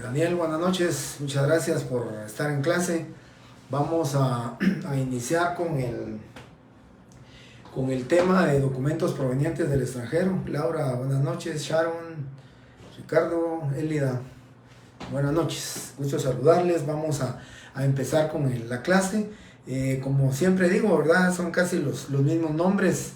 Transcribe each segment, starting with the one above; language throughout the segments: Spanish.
Daniel, buenas noches, muchas gracias por estar en clase. Vamos a iniciar con el tema de documentos provenientes del extranjero. Laura, buenas noches. Sharon, Ricardo, Elida, buenas noches, gusto saludarles. Vamos a empezar con la clase. Como siempre digo, ¿verdad? Son casi los mismos nombres.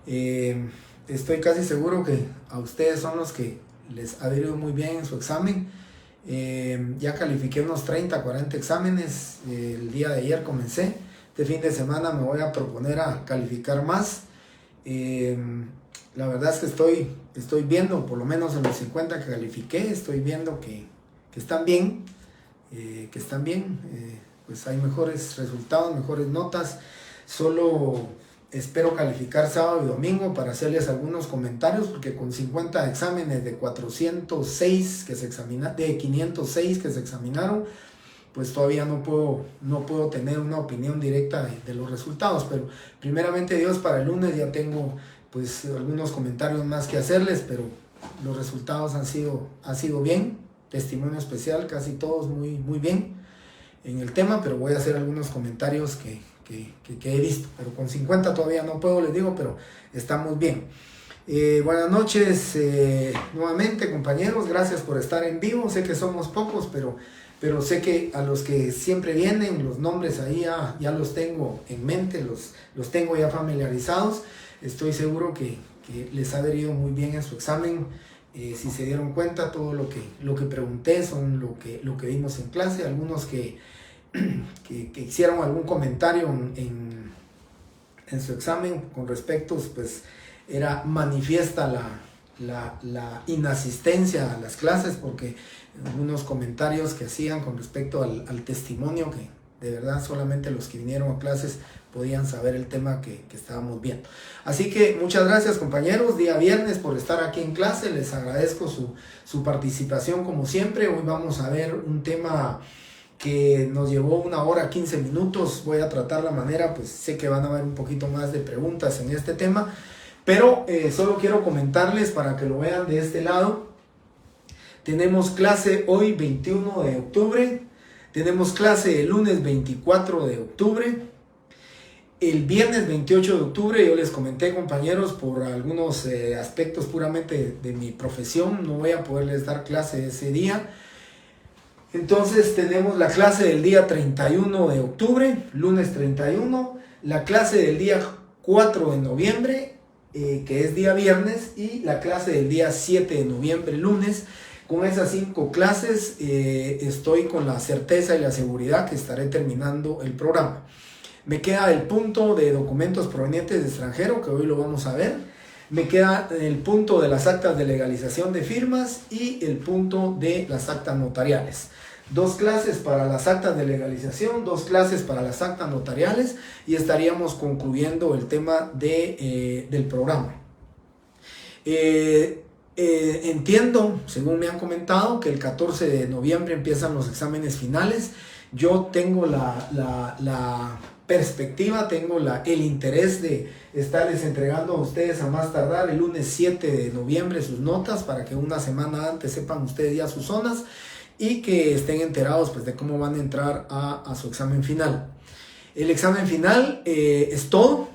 Estoy casi seguro que a ustedes son los que les ha ido muy bien en su examen. Ya califiqué unos 30, 40 exámenes. El día de ayer comencé. Este fin de semana me voy a proponer a calificar más. La verdad es que estoy viendo, por lo menos en los 50 que califiqué, estoy viendo que están bien. Pues hay mejores resultados, mejores notas. Solo espero calificar sábado y domingo para hacerles algunos comentarios, porque con 50 exámenes de 406 que se examinan, de 506 que se examinaron, pues todavía no puedo tener una opinión directa de los resultados. Pero primeramente Dios, para el lunes ya tengo pues algunos comentarios más que hacerles, pero los resultados han sido bien. Testimonio especial, casi todos muy bien en el tema, pero voy a hacer algunos comentarios que he visto, pero con 50 todavía no puedo, les digo, pero estamos bien. Buenas noches nuevamente, compañeros, gracias por estar en vivo. Sé que somos pocos, pero sé que a los que siempre vienen, los nombres ahí ya los tengo en mente, los tengo ya familiarizados. Estoy seguro que les ha ido muy bien en su examen. Si se dieron cuenta, todo lo que pregunté son lo que vimos en clase. Algunos que hicieron algún comentario en su examen con respecto, pues era manifiesta la inasistencia a las clases, porque algunos comentarios que hacían con respecto al testimonio, que de verdad solamente los que vinieron a clases podían saber el tema que estábamos viendo. Así que muchas gracias, compañeros, día viernes, por estar aquí en clase. Les agradezco su participación como siempre. Hoy vamos a ver un tema que nos llevó 1 hora 15 minutos. Voy a tratar la manera, pues sé que van a haber un poquito más de preguntas en este tema, pero solo quiero comentarles para que lo vean de este lado. Tenemos clase hoy 21 de octubre, tenemos clase el lunes 24 de octubre, el viernes 28 de octubre. Yo les comenté, compañeros, por algunos aspectos puramente de mi profesión, no voy a poderles dar clase ese día. Entonces tenemos la clase del día 31 de octubre, lunes 31, la clase del día 4 de noviembre, que es día viernes, y la clase del día 7 de noviembre, lunes. Con esas 5 clases estoy con la certeza y la seguridad que estaré terminando el programa. Me queda el punto de documentos provenientes de extranjero, que hoy lo vamos a ver. Me queda el punto de las actas de legalización de firmas y el punto de las actas notariales. 2 clases para las actas de legalización, 2 clases para las actas notariales, y estaríamos concluyendo el tema del programa. Entiendo, según me han comentado, que el 14 de noviembre empiezan los exámenes finales. Yo tengo la perspectiva, tengo el interés de estarles entregando a ustedes a más tardar el lunes 7 de noviembre sus notas, para que una semana antes sepan ustedes ya sus zonas y que estén enterados pues de cómo van a entrar a su examen final. El examen final es todo,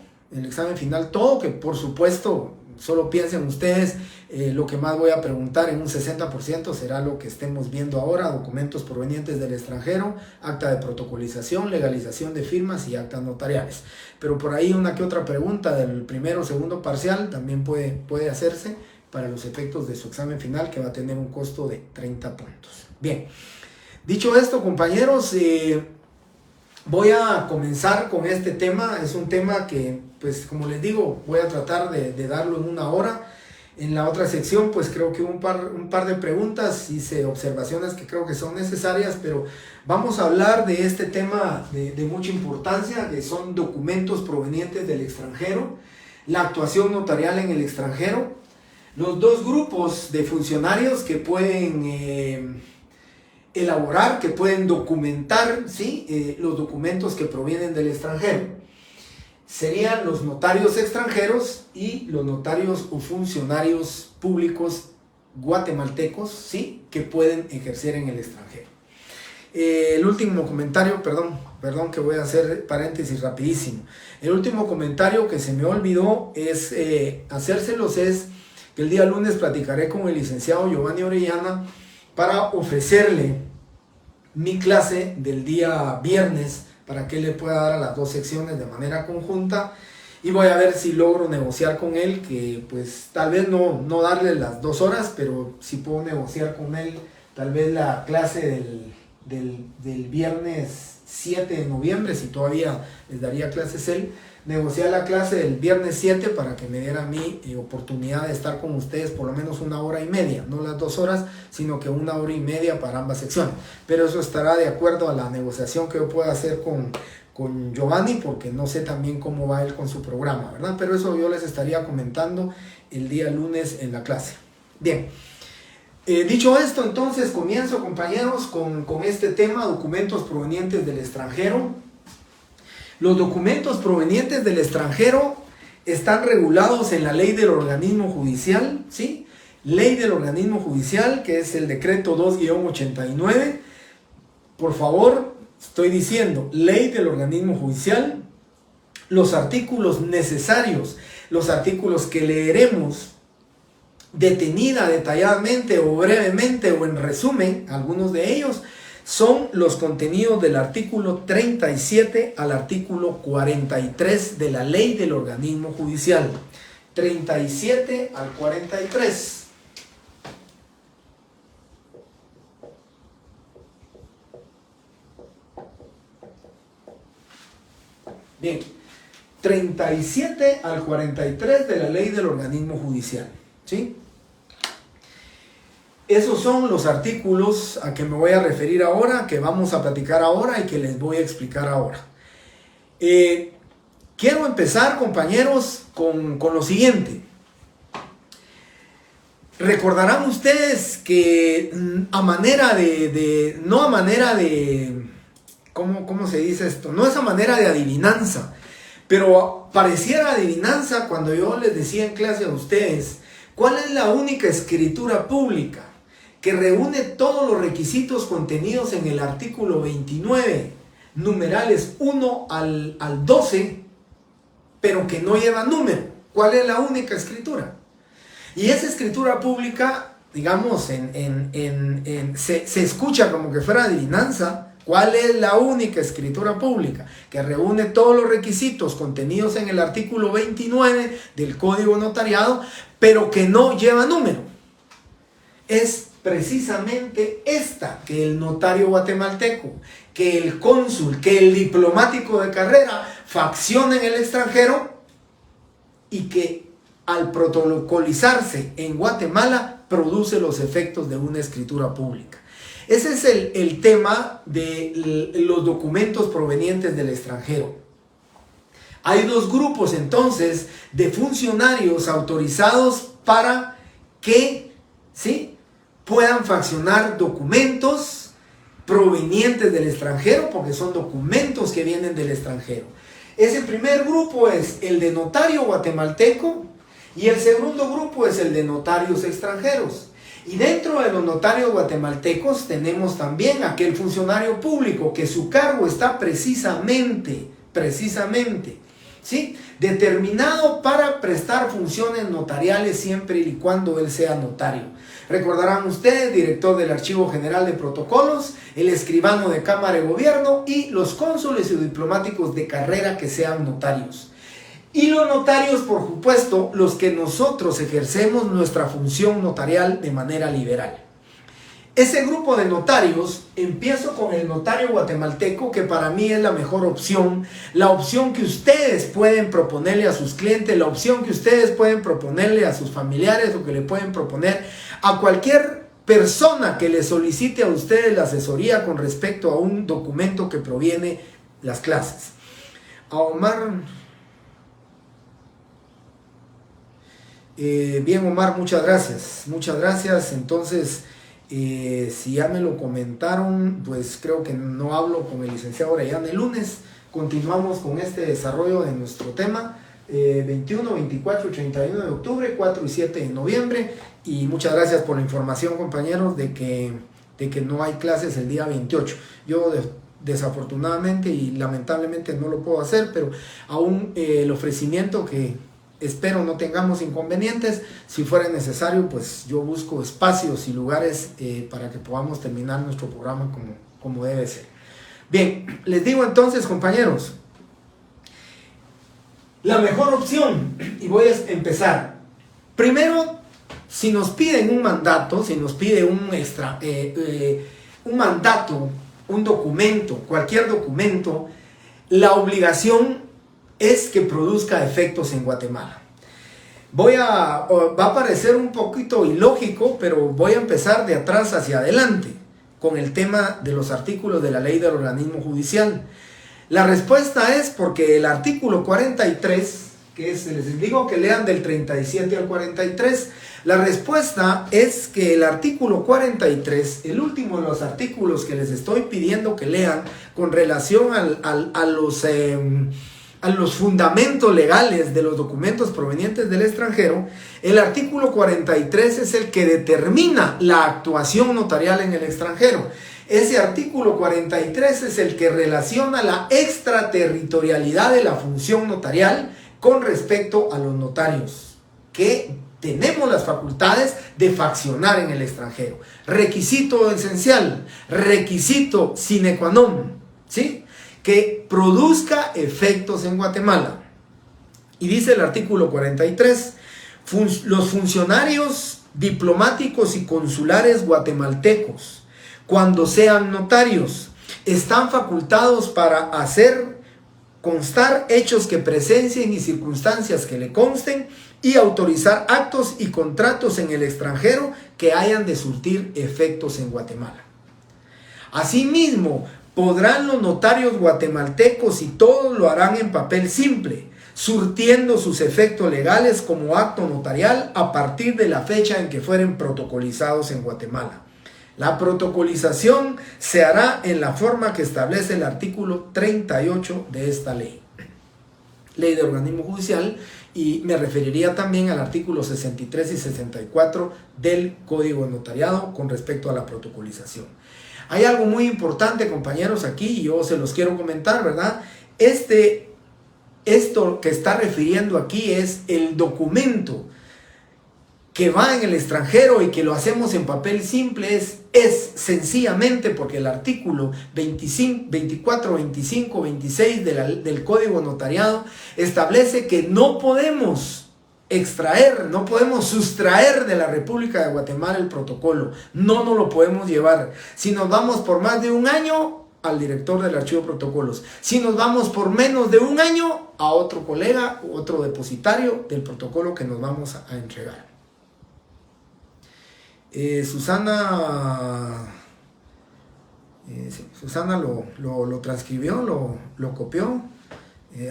que por supuesto solo piensen ustedes, lo que más voy a preguntar en un 60% será lo que estemos viendo ahora: documentos provenientes del extranjero, acta de protocolización, legalización de firmas y actas notariales. Pero por ahí una que otra pregunta del primero o segundo parcial también puede hacerse para los efectos de su examen final, que va a tener un costo de 30 puntos. Bien, dicho esto, compañeros, voy a comenzar con este tema. Es un tema que, pues como les digo, voy a tratar de darlo en 1 hora. En la otra sección, pues creo que un par de preguntas, hice observaciones que creo que son necesarias, pero vamos a hablar de este tema de mucha importancia, que son documentos provenientes del extranjero, la actuación notarial en el extranjero, los 2 grupos de funcionarios que pueden elaborar, que pueden documentar, ¿sí? Los documentos que provienen del extranjero. Serían los notarios extranjeros y los notarios o funcionarios públicos guatemaltecos, ¿sí?, que pueden ejercer en el extranjero. El último comentario, perdón que voy a hacer paréntesis rapidísimo. El último comentario que se me olvidó es hacérselos es que el día lunes platicaré con el licenciado Giovanni Orellana para ofrecerle mi clase del día viernes para que él le pueda dar a las dos secciones de manera conjunta, y voy a ver si logro negociar con él, que pues tal vez no darle las 2 horas, pero si puedo negociar con él tal vez la clase del viernes 7 de noviembre, si todavía les daría clases él, negociar la clase del viernes 7 para que me diera a mí oportunidad de estar con ustedes por lo menos 1 hora y media, no las 2 horas, sino que 1 hora y media para ambas secciones. Pero eso estará de acuerdo a la negociación que yo pueda hacer con Giovanni, porque no sé también cómo va él con su programa, ¿verdad? Pero eso yo les estaría comentando el día lunes en la clase. Bien. Dicho esto, entonces comienzo, compañeros, con este tema, documentos provenientes del extranjero. Los documentos provenientes del extranjero están regulados en la ley del organismo judicial, ¿sí? Ley del organismo judicial, que es el decreto 2-89. Por favor, estoy diciendo, ley del organismo judicial, los artículos necesarios, los artículos que leeremos detenida, detalladamente o brevemente o en resumen, algunos de ellos son los contenidos del artículo 37 al artículo 43 de la ley del organismo judicial. 37 al 43. Bien, 37 al 43 de la ley del organismo judicial, ¿sí? Esos son los artículos a que me voy a referir ahora, que vamos a platicar ahora y que les voy a explicar ahora. Quiero empezar, compañeros, con lo siguiente. Recordarán ustedes que ¿cómo se dice esto? No es a manera de adivinanza, pero pareciera adivinanza cuando yo les decía en clase a ustedes, ¿cuál es la única escritura pública que reúne todos los requisitos contenidos en el artículo 29, numerales 1 al 12, pero que no lleva número? ¿Cuál es la única escritura? Y esa escritura pública, digamos, se escucha como que fuera adivinanza. ¿Cuál es la única escritura pública que reúne todos los requisitos contenidos en el artículo 29 del Código Notariado, pero que no lleva número? Es precisamente esta, que el notario guatemalteco, que el cónsul, que el diplomático de carrera facciona en el extranjero y que al protocolizarse en Guatemala produce los efectos de una escritura pública. Ese es el tema de los documentos provenientes del extranjero. Hay dos grupos entonces de funcionarios autorizados para que, ¿sí?, puedan faccionar documentos provenientes del extranjero, porque son documentos que vienen del extranjero. Ese primer grupo es el de notario guatemalteco y el segundo grupo es el de notarios extranjeros. Y dentro de los notarios guatemaltecos tenemos también aquel funcionario público que su cargo está precisamente, ¿sí?, determinado para prestar funciones notariales siempre y cuando él sea notario. Recordarán ustedes, director del Archivo General de Protocolos, el escribano de Cámara de Gobierno y los cónsules y diplomáticos de carrera que sean notarios. Y los notarios, por supuesto, los que nosotros ejercemos nuestra función notarial de manera liberal. Ese grupo de notarios, empiezo con el notario guatemalteco, que para mí es la mejor opción, la opción que ustedes pueden proponerle a sus clientes, la opción que ustedes pueden proponerle a sus familiares o que le pueden proponer a cualquier persona que le solicite a ustedes la asesoría con respecto a un documento que proviene de las clases. A Omar... bien, Omar, muchas gracias. Entonces, si ya me lo comentaron, pues creo que no hablo con el licenciado Orellana el lunes. Continuamos con este desarrollo de nuestro tema, 21, 24 y 31 de octubre, 4 y 7 de noviembre, Y muchas gracias por la información, compañeros, de que no hay clases el día 28. Yo desafortunadamente y lamentablemente no lo puedo hacer, pero aún el ofrecimiento, que espero no tengamos inconvenientes, si fuera necesario, pues yo busco espacios y lugares para que podamos terminar nuestro programa como debe ser. Bien, les digo entonces, compañeros, la mejor opción, y voy a empezar. Primero, si nos piden un mandato, si nos pide un mandato, un documento, cualquier documento, la obligación es que produzca efectos en Guatemala. Va a parecer un poquito ilógico, pero voy a empezar de atrás hacia adelante con el tema de los artículos de la ley del organismo judicial. La respuesta es porque el artículo 43, les digo que lean del 37 al 43, la respuesta es que el artículo 43, el último de los artículos que les estoy pidiendo que lean con relación a los fundamentos legales de los documentos provenientes del extranjero, el artículo 43 es el que determina la actuación notarial en el extranjero. Ese artículo 43 es el que relaciona la extraterritorialidad de la función notarial con respecto a los notarios, que tenemos las facultades de faccionar en el extranjero. Requisito esencial, requisito sine qua non, ¿sí?, que produzca efectos en Guatemala. Y dice el artículo 43, los funcionarios diplomáticos y consulares guatemaltecos, cuando sean notarios, están facultados para hacer constar hechos que presencien y circunstancias que le consten, y autorizar actos y contratos en el extranjero que hayan de surtir efectos en Guatemala. Asimismo, podrán los notarios guatemaltecos, y todos lo harán en papel simple, surtiendo sus efectos legales como acto notarial a partir de la fecha en que fueren protocolizados en Guatemala. La protocolización se hará en la forma que establece el artículo 38 de esta ley. Ley de organismo judicial, y me referiría también al artículo 63 y 64 del Código de Notariado con respecto a la protocolización. Hay algo muy importante, compañeros, aquí, y yo se los quiero comentar, ¿verdad? Esto que está refiriendo aquí es el documento que va en el extranjero y que lo hacemos en papel simple, es sencillamente porque el artículo 24, 25, 26 del Código Notariado establece que no podemos extraer, no podemos sustraer de la República de Guatemala el protocolo, no nos lo podemos llevar. Si nos vamos por más de un año, al director del archivo de protocolos. Si nos vamos por menos de un año, a otro colega, otro depositario del protocolo que nos vamos a entregar. Susana lo transcribió, lo copió.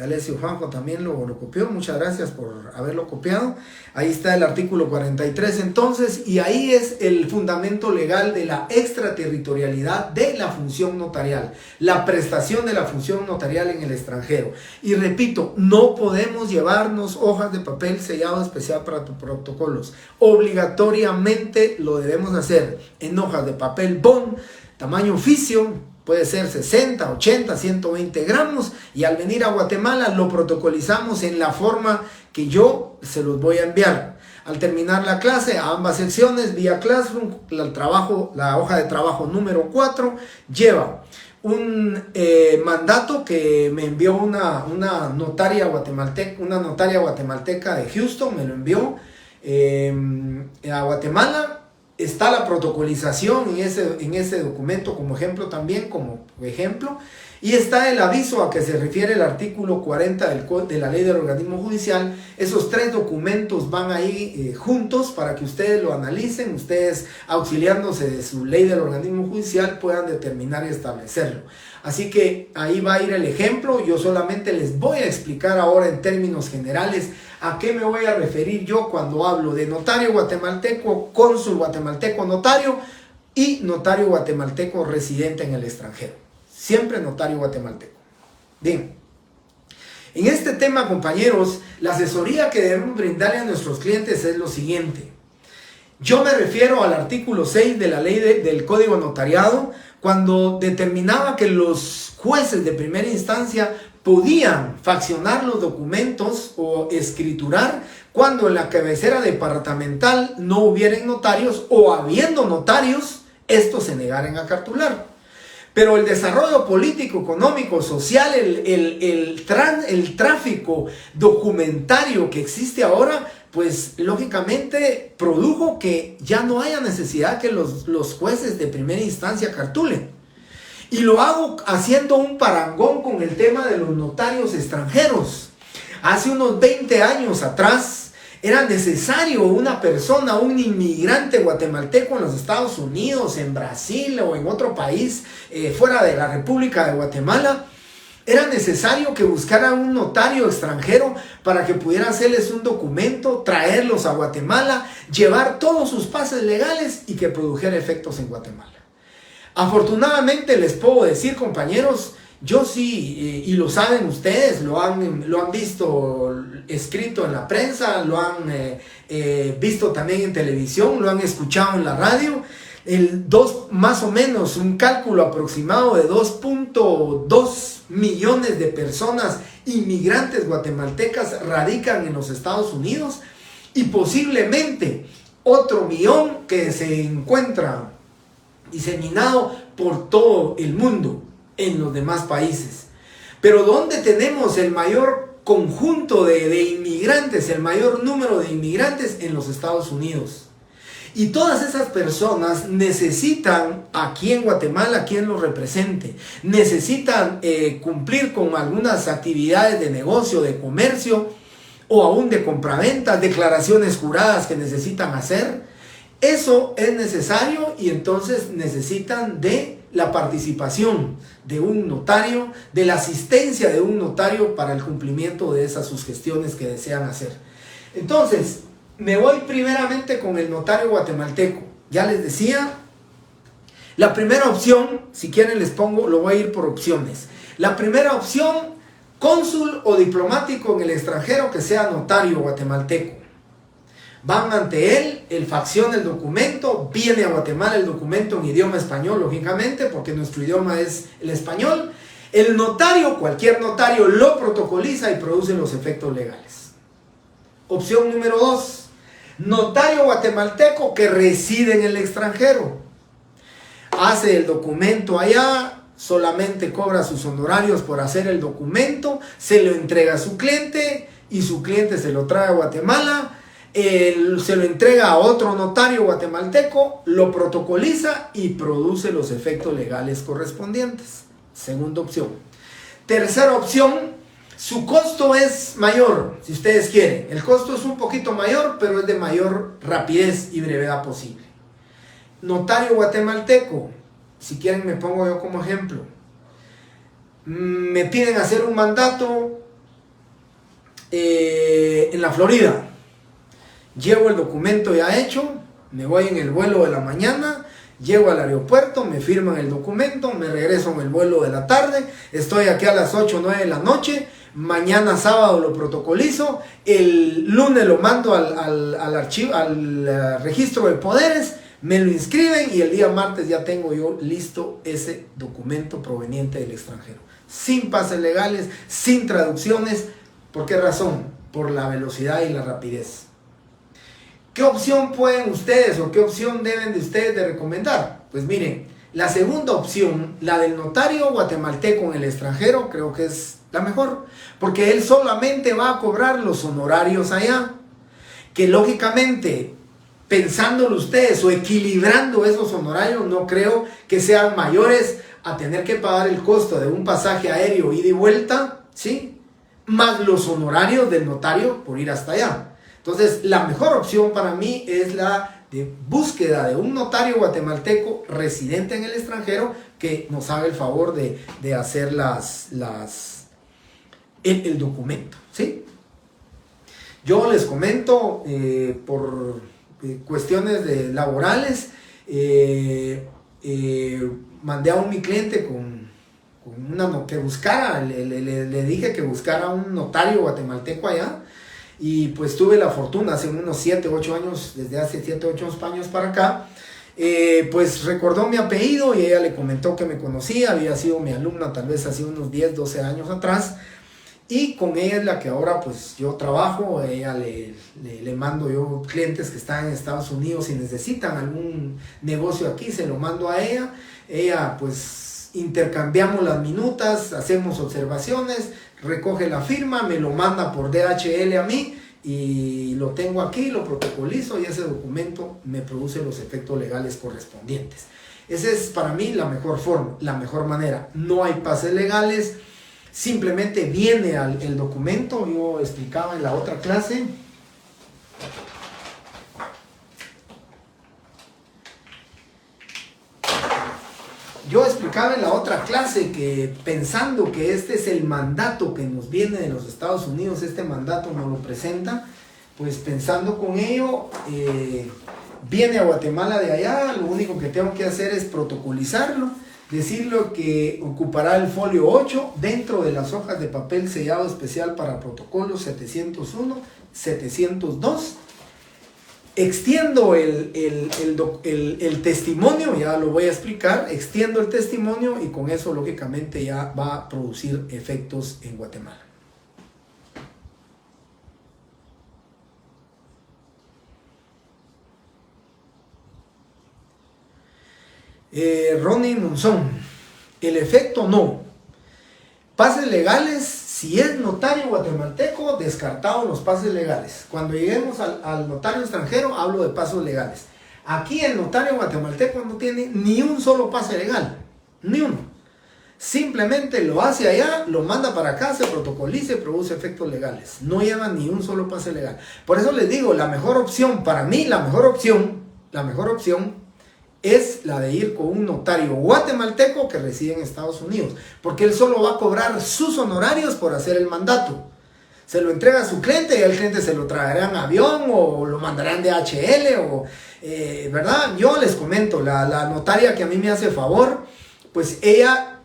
Alessio Juanjo también lo copió. Muchas gracias por haberlo copiado. Ahí está el artículo 43 entonces, y ahí es el fundamento legal de la extraterritorialidad de la función notarial, la prestación de la función notarial en el extranjero. Y repito, no podemos llevarnos hojas de papel sellado especial para protocolos. Obligatoriamente lo debemos hacer en hojas de papel bond, tamaño oficio. Puede ser 60, 80, 120 gramos, y al venir a Guatemala lo protocolizamos en la forma que yo se los voy a enviar. Al terminar la clase, a ambas secciones, vía Classroom, la hoja de trabajo número 4 lleva un mandato que me envió una notaria guatemalteca de Houston, me lo envió a Guatemala. Está la protocolización en ese documento como ejemplo también, y está el aviso a que se refiere el artículo 40 de la ley del organismo judicial. Esos tres documentos van ahí juntos para que ustedes lo analicen, ustedes auxiliándose de su ley del organismo judicial puedan determinar y establecerlo. Así que ahí va a ir el ejemplo. Yo solamente les voy a explicar ahora en términos generales a qué me voy a referir yo cuando hablo de notario guatemalteco, cónsul guatemalteco notario y notario guatemalteco residente en el extranjero. Siempre notario guatemalteco. Bien. En este tema, compañeros, la asesoría que debemos brindarle a nuestros clientes es lo siguiente. Yo me refiero al artículo 6 de la ley del Código Notariado, cuando determinaba que los jueces de primera instancia podían faccionar los documentos o escriturar cuando en la cabecera departamental no hubieran notarios, o habiendo notarios, estos se negaran a cartular. Pero el desarrollo político, económico, social, el tráfico documentario que existe ahora, pues lógicamente produjo que ya no haya necesidad que los jueces de primera instancia cartulen. Y lo hago haciendo un parangón con el tema de los notarios extranjeros. Hace unos 20 años atrás era necesario una persona, un inmigrante guatemalteco en los Estados Unidos, en Brasil o en otro país fuera de la República de Guatemala. Era necesario que buscara un notario extranjero para que pudiera hacerles un documento, traerlos a Guatemala, llevar todos sus pases legales y que produjera efectos en Guatemala. Afortunadamente les puedo decir, compañeros, yo sí, y lo saben ustedes, lo han visto escrito en la prensa, lo han visto también en televisión, lo han escuchado en la radio. Más o menos un cálculo aproximado de 2.2 millones de personas inmigrantes guatemaltecas radican en los Estados Unidos, y posiblemente otro millón que se encuentra diseminado por todo el mundo en los demás países. Pero ¿dónde tenemos el mayor conjunto de inmigrantes, el mayor número de inmigrantes? En los Estados Unidos. Y todas esas personas necesitan aquí en Guatemala quien los represente. Necesitan cumplir con algunas actividades de negocio, de comercio, o aún de compraventa, declaraciones juradas que necesitan hacer. Eso es necesario, y entonces necesitan de la participación de un notario, de la asistencia de un notario para el cumplimiento de esas sus gestiones que desean hacer. Entonces, me voy primeramente con el notario guatemalteco. Ya les decía, la primera opción, si quieren les pongo, lo voy a ir por opciones. La primera opción, cónsul o diplomático en el extranjero que sea notario guatemalteco. Van ante él facciona el documento, viene a Guatemala el documento en idioma español, lógicamente, porque nuestro idioma es el español. El notario, cualquier notario, lo protocoliza y produce los efectos legales. Opción número 2, notario guatemalteco que reside en el extranjero. Hace el documento allá, solamente cobra sus honorarios por hacer el documento, se lo entrega a su cliente y su cliente se lo trae a Guatemala. Se lo entrega a otro notario guatemalteco, lo protocoliza y produce los efectos legales correspondientes. Segunda opción. Tercera opción, su costo es mayor, si ustedes quieren. El costo es un poquito mayor, pero es de mayor rapidez y brevedad posible. Notario guatemalteco, si quieren me pongo yo como ejemplo. Me piden hacer un mandato en la Florida. Llevo el documento ya hecho, me voy en el vuelo de la mañana, llego al aeropuerto, me firman el documento, me regreso en el vuelo de la tarde, estoy aquí a las 8 o 9 de la noche, mañana sábado lo protocolizo, el lunes lo mando al archivo, al registro de poderes, me lo inscriben y el día martes ya tengo yo listo ese documento proveniente del extranjero. Sin pases legales, sin traducciones. ¿Por qué razón? Por la velocidad y la rapidez. ¿Qué opción pueden ustedes o qué opción deben de ustedes de recomendar? Pues miren, la segunda opción, la del notario guatemalteco en el extranjero, creo que es la mejor, porque él solamente va a cobrar los honorarios allá, que lógicamente, pensándolo ustedes o equilibrando esos honorarios, no creo que sean mayores a tener que pagar el costo de un pasaje aéreo ida y vuelta, ¿sí? Más los honorarios del notario por ir hasta allá. Entonces, la mejor opción para mí es la de búsqueda de un notario guatemalteco residente en el extranjero que nos haga el favor de hacer el documento, ¿sí? Yo les comento, por cuestiones laborales, mandé a mi cliente que buscara, le dije que buscara un notario guatemalteco allá. y pues tuve la fortuna hace unos 7, 8 años, desde hace 7, 8 años para acá, pues recordó mi apellido y ella le comentó que me conocía, había sido mi alumna tal vez hace unos 10, 12 años atrás, y con ella es la que ahora pues yo trabajo. A ella le mando yo clientes que están en Estados Unidos y necesitan algún negocio aquí, se lo mando a ella. Ella pues intercambiamos las minutas, hacemos observaciones, recoge la firma, me lo manda por DHL a mí y lo tengo aquí, lo protocolizo y ese documento me produce los efectos legales correspondientes. Esa es para mí la mejor forma, la mejor manera. No hay pases legales, simplemente viene el documento. Yo explicaba en la otra clase. Que pensando que este es el mandato que nos viene de los Estados Unidos, este mandato nos lo presenta, pues pensando con ello, viene a Guatemala de allá, lo único que tengo que hacer es protocolizarlo, decirlo que ocupará el folio 8 dentro de las hojas de papel sellado especial para protocolos 701, 702. Extiendo el testimonio, ya lo voy a explicar, extiendo el testimonio y con eso lógicamente ya va a producir efectos en Guatemala. Ronnie Monzón, el efecto no. Pases legales, si es notario guatemalteco, descartados los pases legales. Cuando lleguemos al notario extranjero, hablo de pasos legales. Aquí el notario guatemalteco no tiene ni un solo pase legal, ni uno. Simplemente lo hace allá, lo manda para acá, se protocoliza y produce efectos legales. No lleva ni un solo pase legal. Por eso les digo, la mejor opción, para mí la mejor opción es la de ir con un notario guatemalteco que reside en Estados Unidos, porque él solo va a cobrar sus honorarios por hacer el mandato. Se lo entrega a su cliente y el cliente se lo traerá en avión o lo mandarán de DHL ¿verdad? Yo les comento, la notaria que a mí me hace favor, pues ella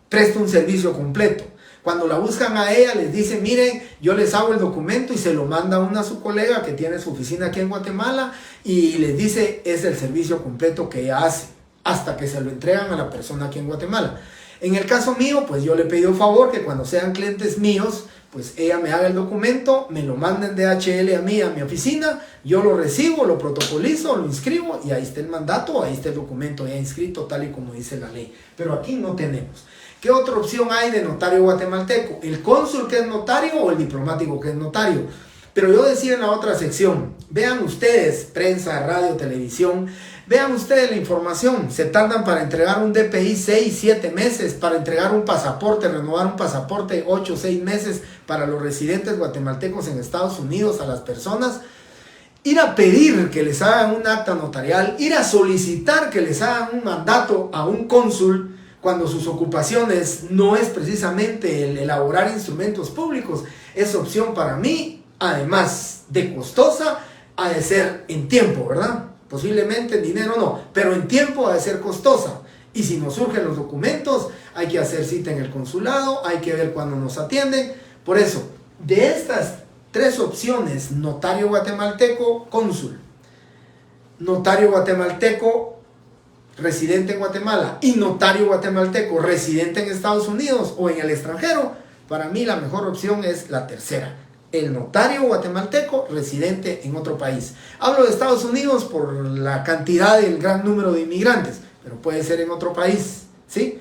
presta un servicio completo. Cuando la buscan a ella, les dicen, miren, yo les hago el documento y se lo manda a su colega que tiene su oficina aquí en Guatemala y les dice, es el servicio completo que ella hace, hasta que se lo entregan a la persona aquí en Guatemala. En el caso mío, pues yo le pedí un favor que cuando sean clientes míos, pues ella me haga el documento, me lo manden de DHL a mí, a mi oficina, yo lo recibo, lo protocolizo, lo inscribo y ahí está el mandato, ahí está el documento ya inscrito tal y como dice la ley. Pero aquí no tenemos. ¿Qué otra opción hay de notario guatemalteco? ¿El cónsul que es notario o el diplomático que es notario? Pero yo decía en la otra sección, vean ustedes, prensa, radio, televisión, vean ustedes la información. Se tardan para entregar un DPI 6, 7 meses, para entregar un pasaporte, renovar un pasaporte 8, 6 meses para los residentes guatemaltecos en Estados Unidos, a las personas. Ir a pedir que les hagan un acta notarial, ir a solicitar que les hagan un mandato a un cónsul, cuando sus ocupaciones no es precisamente el elaborar instrumentos públicos, es opción para mí, además de costosa, ha de ser en tiempo, ¿verdad? Posiblemente en dinero no, pero en tiempo ha de ser costosa. Y si nos surgen los documentos, hay que hacer cita en el consulado, hay que ver cuándo nos atienden. Por eso, de estas 3 opciones, notario guatemalteco, cónsul, notario guatemalteco, residente en Guatemala y notario guatemalteco residente en Estados Unidos o en el extranjero, para mí la mejor opción es la tercera, el notario guatemalteco residente en otro país. Hablo de Estados Unidos por la cantidad y el gran número de inmigrantes, pero puede ser en otro país, ¿sí?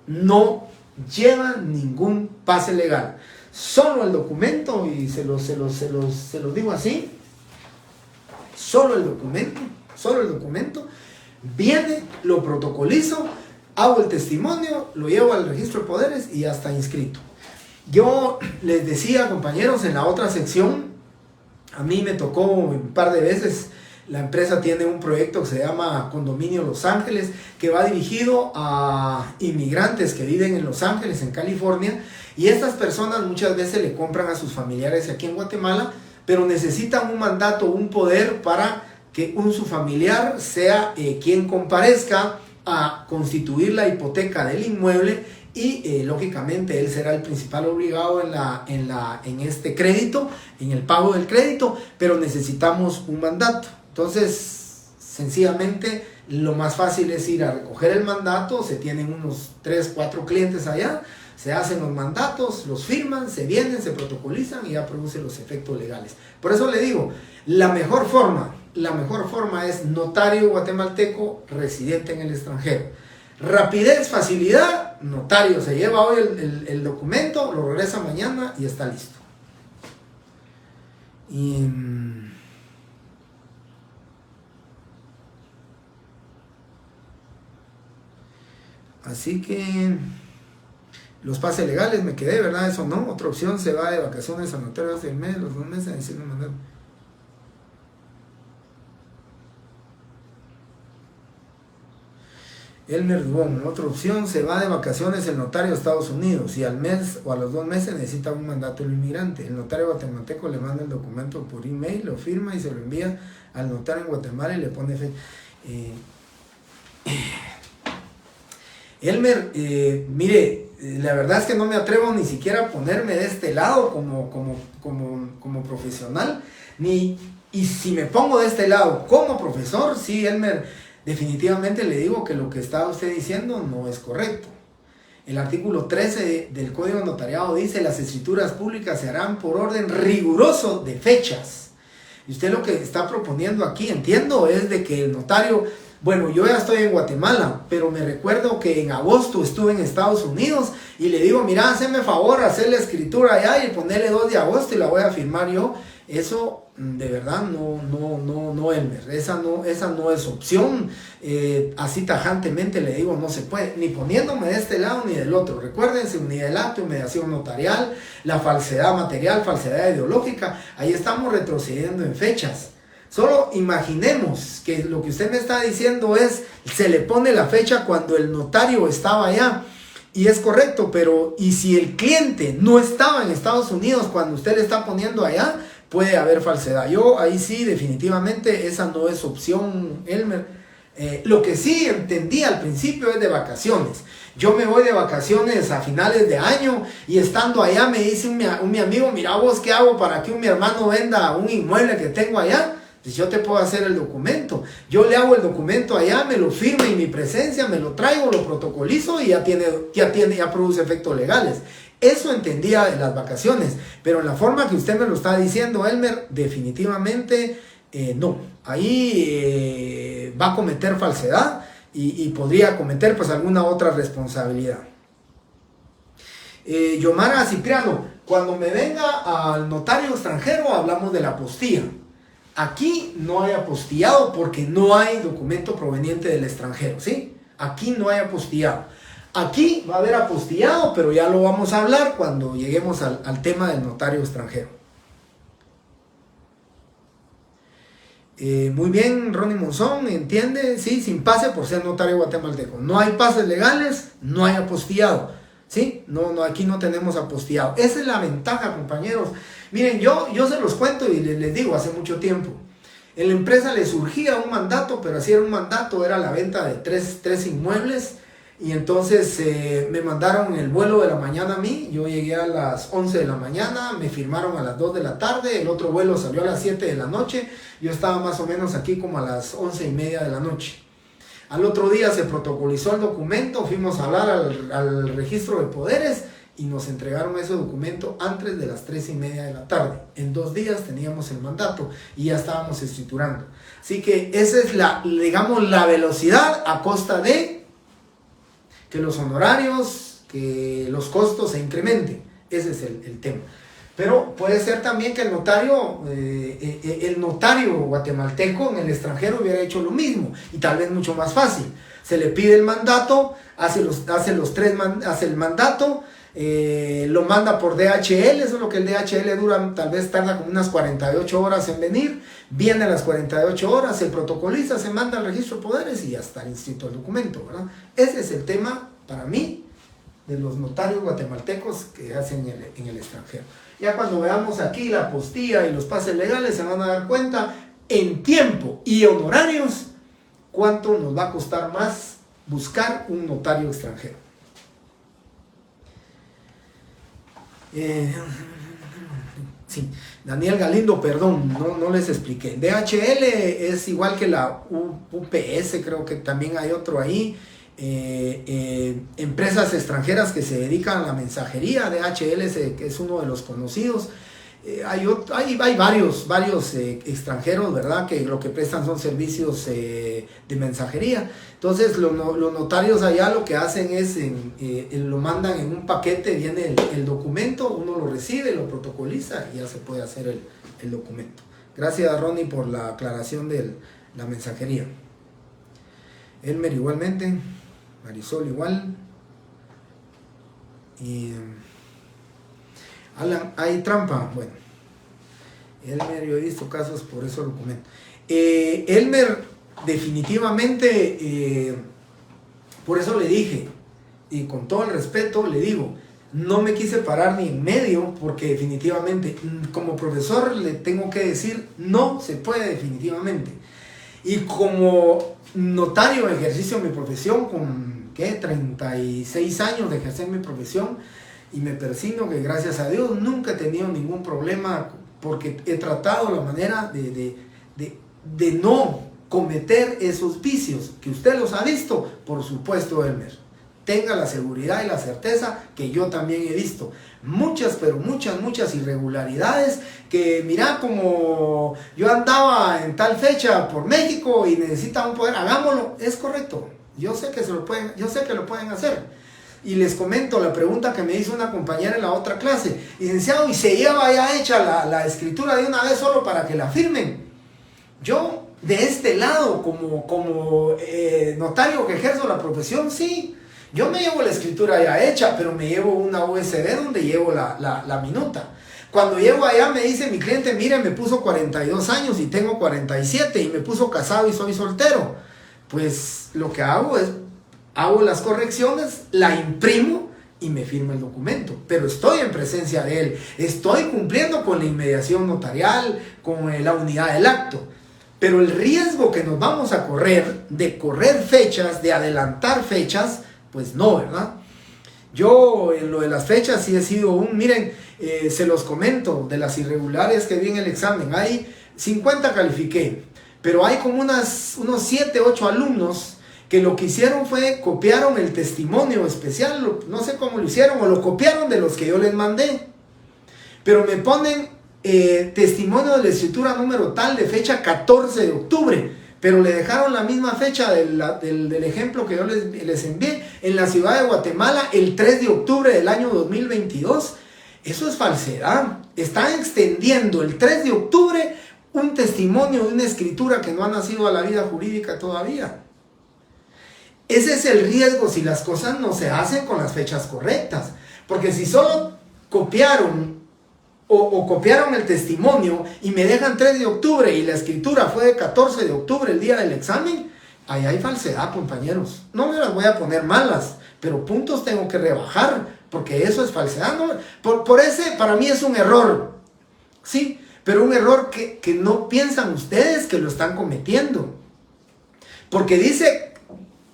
No lleva ningún pase legal, solo el documento, y se los digo así, solo el documento, viene, lo protocolizo, hago el testimonio, lo llevo al registro de poderes y ya está inscrito. Yo les decía, compañeros, en la otra sección, a mí me tocó un par de veces, la empresa tiene un proyecto que se llama Condominio Los Ángeles, que va dirigido a inmigrantes que viven en Los Ángeles, en California, y estas personas muchas veces le compran a sus familiares aquí en Guatemala, pero necesitan un mandato, un poder para que su familiar sea quien comparezca a constituir la hipoteca del inmueble y lógicamente él será el principal obligado en este crédito, en el pago del crédito, pero necesitamos un mandato. Entonces, sencillamente, lo más fácil es ir a recoger el mandato, se tienen unos 3, 4 clientes allá, se hacen los mandatos, los firman, se vienen, se protocolizan y ya produce los efectos legales. Por eso le digo, la mejor forma es notario guatemalteco residente en el extranjero. Rapidez, facilidad, notario se lleva hoy el documento, lo regresa mañana y está listo. Así que los pases legales me quedé, ¿verdad? Eso no. Otra opción, se va de vacaciones a notario hace el mes, los 2 meses, diciendo mandato. Elmer Dubón, otra opción, se va de vacaciones el notario a Estados Unidos y al mes o a los 2 meses necesita un mandato del inmigrante. El notario guatemalteco le manda el documento por email, lo firma y se lo envía al notario en Guatemala y le pone fecha. Elmer, mire, la verdad es que no me atrevo ni siquiera a ponerme de este lado como profesional, y si me pongo de este lado como profesor, sí, Elmer, definitivamente le digo que lo que está usted diciendo no es correcto. El artículo 13 del Código Notariado dice: las escrituras públicas se harán por orden riguroso de fechas. Y usted lo que está proponiendo aquí, entiendo, es de que el notario... Bueno, yo ya estoy en Guatemala, pero me recuerdo que en agosto estuve en Estados Unidos y le digo, mira, hazme favor, hacer la escritura allá y ponerle 2 de agosto y la voy a firmar yo. Eso, de verdad, no, Elmer, esa no es opción. Así tajantemente le digo, no se puede, ni poniéndome de este lado ni del otro. Recuérdense, unidad del acto, mediación notarial, la falsedad material, falsedad ideológica, ahí estamos retrocediendo en fechas. Solo imaginemos que lo que usted me está diciendo es, se le pone la fecha cuando el notario estaba allá, y es correcto, pero ¿y si el cliente no estaba en Estados Unidos cuando usted le está poniendo allá? Puede haber falsedad. Yo ahí sí, definitivamente, esa no es opción, Elmer. Lo que sí entendí al principio es de vacaciones. Yo me voy de vacaciones a finales de año y estando allá me dice mi amigo, mira vos, ¿qué hago para que mi hermano venda un inmueble que tengo allá? Pues yo te puedo hacer el documento. Yo le hago el documento allá, me lo firme en mi presencia, me lo traigo, lo protocolizo y ya produce efectos legales. Eso entendía de las vacaciones, pero en la forma que usted me lo está diciendo, Elmer, definitivamente no. Ahí va a cometer falsedad y podría cometer pues alguna otra responsabilidad. Yomara Cipriano, cuando me venga al notario extranjero hablamos de la apostilla. Aquí no hay apostillado porque no hay documento proveniente del extranjero, ¿sí? Aquí no hay apostillado. Aquí va a haber apostillado, pero ya lo vamos a hablar cuando lleguemos al tema del notario extranjero. Muy bien, Ronnie Monzón, ¿entiende? Sí, sin pase por ser notario guatemalteco. No hay pases legales, no hay apostillado, ¿sí? No, aquí no tenemos apostillado. Esa es la ventaja, compañeros. Miren, yo se los cuento y les digo, hace mucho tiempo, en la empresa le surgía un mandato, pero así era un mandato, era la venta de tres inmuebles, y entonces me mandaron el vuelo de la mañana a mí, yo llegué a las 11 de la mañana, me firmaron a las 2 de la tarde, el otro vuelo salió a las 7 de la noche, yo estaba más o menos aquí como a las 11:30 de la noche. Al otro día se protocolizó el documento, fuimos a hablar al registro de poderes, y nos entregaron ese documento antes de las 3:30 de la tarde. En 2 días teníamos el mandato y ya estábamos escriturando. Así que esa es la velocidad a costa de que los honorarios, que los costos se incrementen. Ese es el tema. Pero puede ser también que el notario guatemalteco en el extranjero hubiera hecho lo mismo y tal vez mucho más fácil. Se le pide el mandato, hace el mandato, lo manda por DHL, eso es lo que el DHL dura, tal vez tarda como unas 48 horas en venir, viene a las 48 horas, se protocoliza, se manda al registro de poderes y ya está inscrito el documento, ¿verdad? Ese es el tema, para mí, de los notarios guatemaltecos que hacen en el extranjero. Ya cuando veamos aquí la apostilla y los pases legales se van a dar cuenta en tiempo y honorarios cuánto nos va a costar más buscar un notario extranjero. Sí, Daniel Galindo, perdón, no les expliqué. DHL es igual que la UPS, creo que también hay otro ahí. Empresas extranjeras que se dedican a la mensajería. DHL es uno de los conocidos. Hay varios extranjeros, ¿verdad? Que lo que prestan son servicios de mensajería. Entonces los notarios allá lo que hacen es, lo mandan en un paquete, viene el documento, uno lo recibe, lo protocoliza y ya se puede hacer el documento. Gracias, Ronnie, por la aclaración de la mensajería. Elmer igualmente, Marisol igual. Y Alan, ¿hay trampa? Bueno, Elmer, yo he visto casos, por eso lo comento. Elmer, definitivamente, por eso le dije, y con todo el respeto le digo, no me quise parar ni en medio, porque definitivamente, como profesor le tengo que decir, no se puede definitivamente. Y como notario, ejercicio de mi profesión, con 36 años de ejercer mi profesión, y me persigno que gracias a Dios nunca he tenido ningún problema, porque he tratado la manera de no cometer esos vicios que usted los ha visto. Por supuesto, Elmer, tenga la seguridad y la certeza que yo también he visto muchas, pero muchas irregularidades, que mira, como yo andaba en tal fecha por México y necesita un poder, hagámoslo. Es correcto, yo sé que lo pueden hacer. Y les comento la pregunta que me hizo una compañera en la otra clase: licenciado, ¿y se lleva ya hecha la escritura de una vez solo para que la firmen? Yo, de este lado, como notario que ejerzo la profesión, sí, yo me llevo la escritura ya hecha, pero me llevo una USB donde llevo la minuta. Cuando llego allá me dice mi cliente, mire, me puso 42 años y tengo 47, y me puso casado y soy soltero. Pues lo que hago es, hago las correcciones, la imprimo y me firma el documento, pero estoy en presencia de él, estoy cumpliendo con la inmediación notarial, con la unidad del acto. Pero el riesgo que nos vamos a correr, de correr fechas, de adelantar fechas, pues no, ¿verdad? Yo en lo de las fechas sí he sido miren, se los comento, de las irregulares que vi en el examen, hay 50 califiqué, pero hay como unos 7, 8 alumnos que lo que hicieron fue copiaron el testimonio especial, no sé cómo lo hicieron, o lo copiaron de los que yo les mandé, pero me ponen testimonio de la escritura número tal de fecha 14 de octubre, pero le dejaron la misma fecha del ejemplo que yo les envié, en la ciudad de Guatemala, el 3 de octubre del año 2022. Eso es falsedad. Están extendiendo el 3 de octubre un testimonio de una escritura que no ha nacido a la vida jurídica todavía. Ese es el riesgo si las cosas no se hacen con las fechas correctas. Porque si solo copiaron o copiaron el testimonio y me dejan 3 de octubre y la escritura fue de 14 de octubre, el día del examen, ahí hay falsedad, compañeros. No me las voy a poner malas, pero puntos tengo que rebajar, porque eso es falsedad, ¿no? Por ese, para mí es un error, sí, pero un error que no piensan ustedes que lo están cometiendo. Porque dice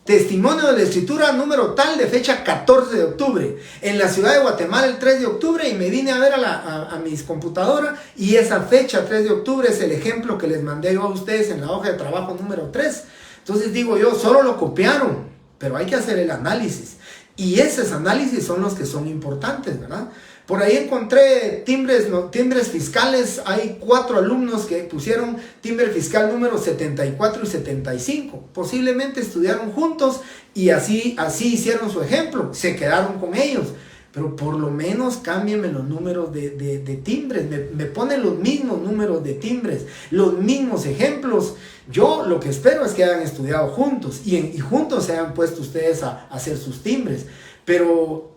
testimonio de la escritura número tal de fecha 14 de octubre en la ciudad de Guatemala el 3 de octubre, y me vine a ver a mis computadoras y esa fecha 3 de octubre es el ejemplo que les mandé yo a ustedes en la hoja de trabajo número 3. Entonces digo yo, solo lo copiaron, pero hay que hacer el análisis, y esos análisis son los que son importantes, ¿verdad? Por ahí encontré timbres fiscales. Hay 4 alumnos que pusieron timbre fiscal número 74 y 75. Posiblemente estudiaron juntos y así hicieron su ejemplo. Se quedaron con ellos. Pero por lo menos cámbienme los números de timbres. Me ponen los mismos números de timbres, los mismos ejemplos. Yo lo que espero es que hayan estudiado juntos y juntos se hayan puesto ustedes a hacer sus timbres. Pero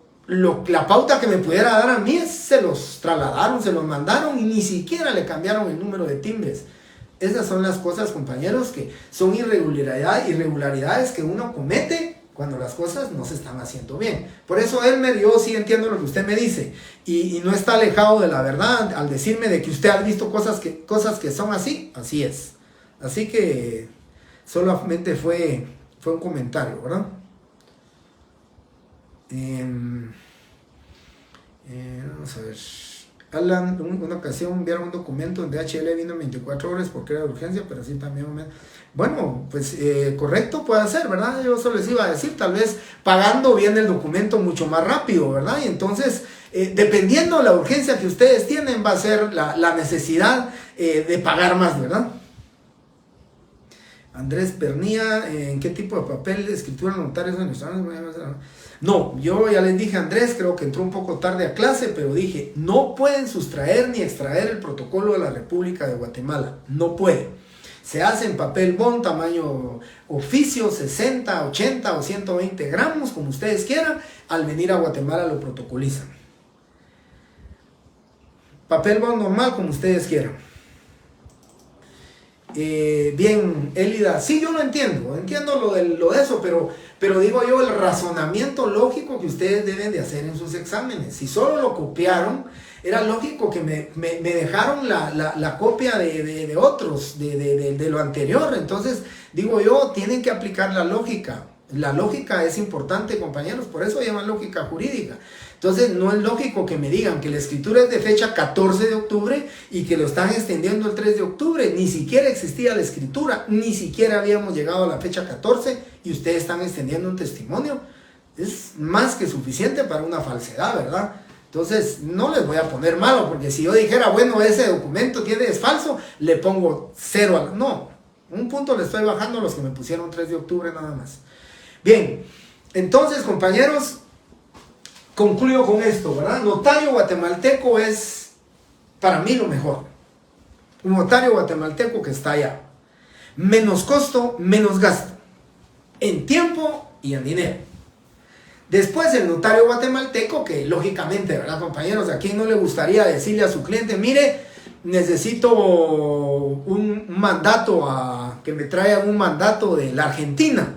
la pauta que me pudiera dar a mí se los trasladaron, se los mandaron y ni siquiera le cambiaron el número de timbres. Esas son las cosas, compañeros, que son irregularidades que uno comete cuando las cosas no se están haciendo bien. Por eso, Elmer, yo sí entiendo lo que usted me dice y no está alejado de la verdad al decirme de que usted ha visto cosas que son así. Así es. Así que solamente fue un comentario, ¿verdad? Vamos a ver. Alan, una ocasión enviaron un documento en DHL, vino en 24 horas porque era de urgencia, pero así también... Bueno, pues correcto puede ser, ¿verdad? Yo solo les iba a decir, tal vez pagando viene el documento mucho más rápido, ¿verdad? Y entonces, dependiendo de la urgencia que ustedes tienen, va a ser la necesidad de pagar más, ¿verdad? Andrés Pernía, ¿en qué tipo de papel, escritura, notarios, No, yo ya les dije a Andrés, creo que entró un poco tarde a clase, pero dije, no pueden sustraer ni extraer el protocolo de la República de Guatemala, no pueden. Se hace en papel bond, tamaño oficio, 60, 80 o 120 gramos, como ustedes quieran. Al venir a Guatemala lo protocolizan. Papel bond normal, como ustedes quieran. Bien, Elida, sí, yo lo entiendo lo de eso, pero digo yo, el razonamiento lógico que ustedes deben de hacer en sus exámenes. Si solo lo copiaron, era lógico que me dejaron la copia de otros, de lo anterior. Entonces, digo yo, tienen que aplicar la lógica. La lógica es importante, compañeros, por eso llaman lógica jurídica. Entonces, no es lógico que me digan que la escritura es de fecha 14 de octubre y que lo están extendiendo el 3 de octubre. Ni siquiera existía la escritura, ni siquiera habíamos llegado a la fecha 14 y ustedes están extendiendo un testimonio. Es más que suficiente para una falsedad, ¿verdad? Entonces, no les voy a poner malo, porque si yo dijera, bueno, ese documento es falso, le pongo 0. No, un punto le estoy bajando a los que me pusieron 3 de octubre nada más. Bien, entonces, compañeros, concluyo con esto, ¿verdad? Notario guatemalteco es, para mí, lo mejor. Un notario guatemalteco que está allá. Menos costo, menos gasto. En tiempo y en dinero. Después el notario guatemalteco, que lógicamente, ¿verdad, compañeros? ¿A quién no le gustaría decirle a su cliente, mire, necesito un mandato, que me traigan un mandato de la Argentina?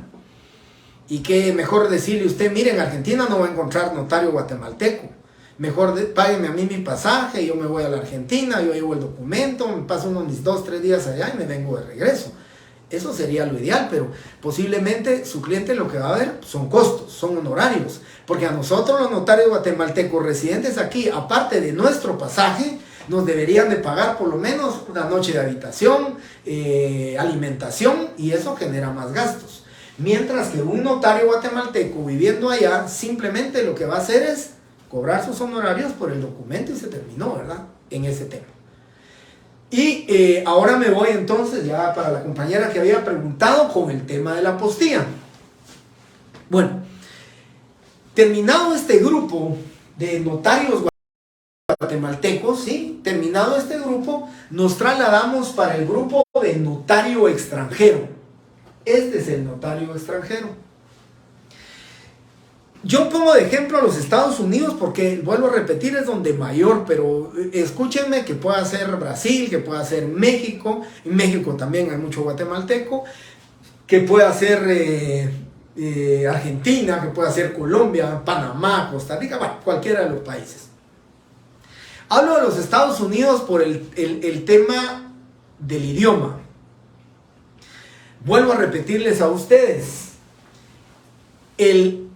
Y que mejor decirle usted, mire, en Argentina no va a encontrar notario guatemalteco. Mejor págueme a mí mi pasaje, yo me voy a la Argentina, yo llevo el documento, me paso unos 2-3 días allá y me vengo de regreso. Eso sería lo ideal, pero posiblemente su cliente lo que va a ver son costos, son honorarios. Porque a nosotros los notarios guatemaltecos residentes aquí, aparte de nuestro pasaje, nos deberían de pagar por lo menos una noche de habitación, alimentación, y eso genera más gastos. Mientras que un notario guatemalteco viviendo allá, simplemente lo que va a hacer es cobrar sus honorarios por el documento y se terminó, ¿verdad? En ese tema. Y ahora me voy entonces ya para la compañera que había preguntado con el tema de la apostilla. Bueno, terminado este grupo de notarios guatemaltecos, ¿sí? Terminado este grupo, nos trasladamos para el grupo de notario extranjero. Este es el notario extranjero. Yo pongo de ejemplo a los Estados Unidos porque, vuelvo a repetir, es donde mayor, pero escúchenme que pueda ser Brasil, que pueda ser México, en México también hay mucho guatemalteco, que pueda ser Argentina, que pueda ser Colombia, Panamá, Costa Rica, bueno, cualquiera de los países. Hablo de los Estados Unidos por el tema del idioma. Vuelvo a repetirles a ustedes, el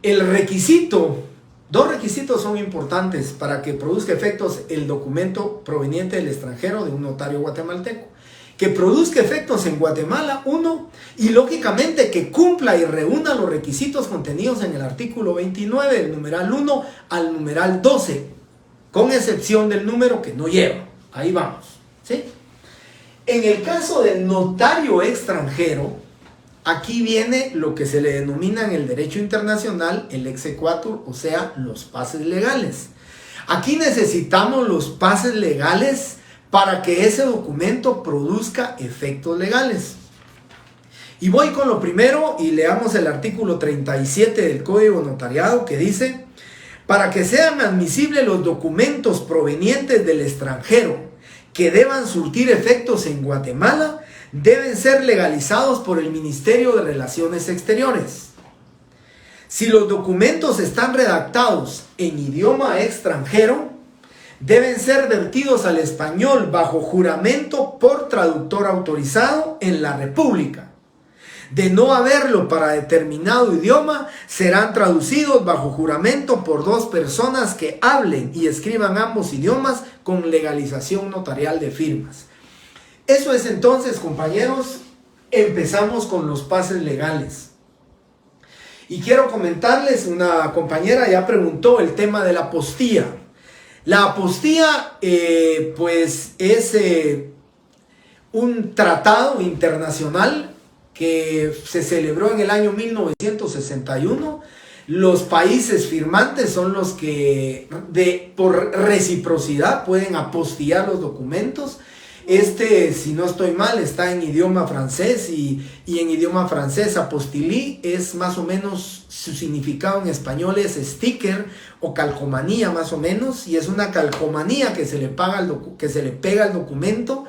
requisito, dos requisitos son importantes para que produzca efectos el documento proveniente del extranjero de un notario guatemalteco. Que produzca efectos en Guatemala, uno, y lógicamente que cumpla y reúna los requisitos contenidos en el artículo 29, del numeral 1 al numeral 12, con excepción del número que no lleva. Ahí vamos, ¿sí? En el caso del notario extranjero, aquí viene lo que se le denomina en el derecho internacional el exequatur, o sea, los pases legales. Aquí necesitamos los pases legales para que ese documento produzca efectos legales. Y voy con lo primero y leamos el artículo 37 del Código Notariado que dice: para que sean admisibles los documentos provenientes del extranjero que deban surtir efectos en Guatemala, deben ser legalizados por el Ministerio de Relaciones Exteriores. Si los documentos están redactados en idioma extranjero, deben ser vertidos al español bajo juramento por traductor autorizado en la República. De no haberlo para determinado idioma, serán traducidos bajo juramento por 2 personas que hablen y escriban ambos idiomas con legalización notarial de firmas. Eso es entonces, compañeros, empezamos con los pases legales. Y quiero comentarles, una compañera ya preguntó el tema de la apostilla. La apostilla, pues es un tratado internacional que se celebró en el año 1961. Los países firmantes son los que por reciprocidad pueden apostillar los documentos. Si no estoy mal, está en idioma francés y en idioma francés apostille es más o menos, su significado en español es sticker o calcomanía más o menos, y es una calcomanía que se le pega al documento.